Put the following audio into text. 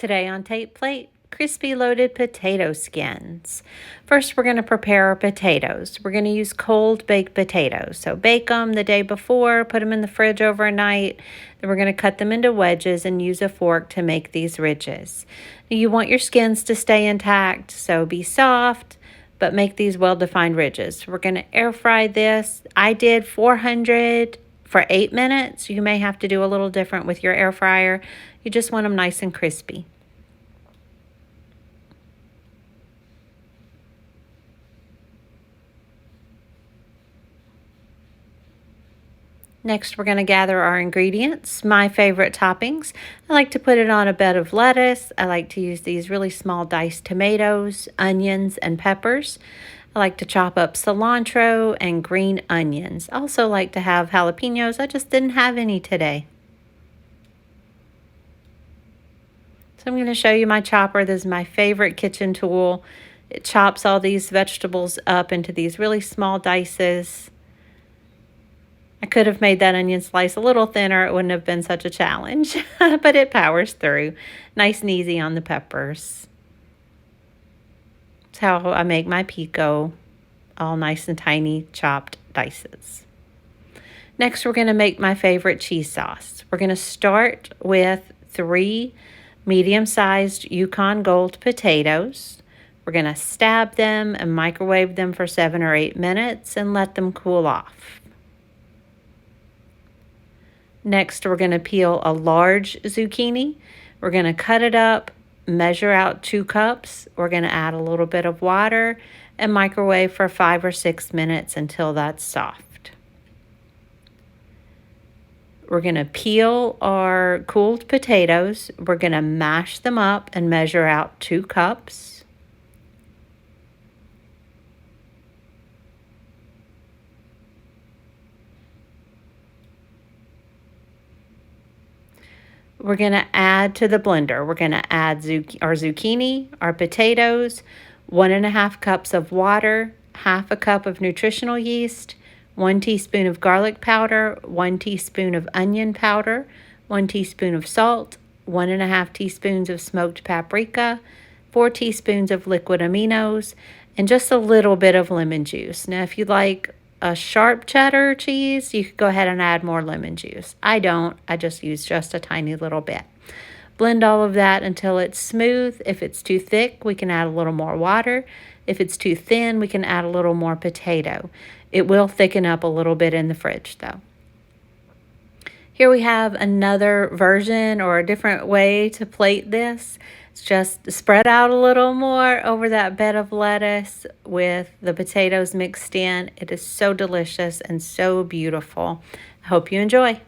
Today on Tate Plate, crispy loaded potato skins. First, we're going to prepare our potatoes. We're going to use cold baked potatoes. So bake them the day before, put them in the fridge overnight. Then we're going to cut them into wedges and use a fork to make these ridges. You want your skins to stay intact, so be soft, but make these well-defined ridges. We're going to air fry this. I did 400 for 8 minutes. You may have to do a little different with your air fryer. You just want them nice and crispy. Next, we're going to gather our ingredients. My favorite toppings. I like to put it on a bed of lettuce. I like to use these really small diced tomatoes, onions, and peppers. I like to chop up cilantro and green onions. I also like to have jalapenos. I just didn't have any today. So I'm going to show you my chopper. This is my favorite kitchen tool. It chops all these vegetables up into these really small dices. I could have made that onion slice a little thinner. It wouldn't have been such a challenge, but it powers through. Nice and easy on the peppers. That's how I make my pico, all nice and tiny chopped dices. Next, we're going to make my favorite cheese sauce. We're going to start with 3 medium-sized Yukon Gold potatoes. We're going to stab them and microwave them for 7 or 8 minutes and let them cool off. Next, we're going to peel a large zucchini. We're going to cut it up, measure out 2 cups. We're going to add a little bit of water and microwave for 5 or 6 minutes until that's soft. We're going to peel our cooled potatoes. We're going to mash them up and measure out 2 cups. We're going to add to the blender. We're going to add our zucchini, our potatoes, 1½ cups of water, ½ cup of nutritional yeast, 1 teaspoon of garlic powder, 1 teaspoon of onion powder, 1 teaspoon of salt, 1½ teaspoons of smoked paprika, 4 teaspoons of liquid aminos, and just a little bit of lemon juice. Now, if you like a sharp cheddar cheese, you could go ahead and add more lemon juice. I don't. I just use just a tiny little bit. Blend all of that until it's smooth. If it's too thick, we can add a little more water. If it's too thin, we can add a little more potato. It will thicken up a little bit in the fridge, though. Here we have another version or a different way to plate this. It's just spread out a little more over that bed of lettuce with the potatoes mixed in. It is so delicious and so beautiful. I hope you enjoy.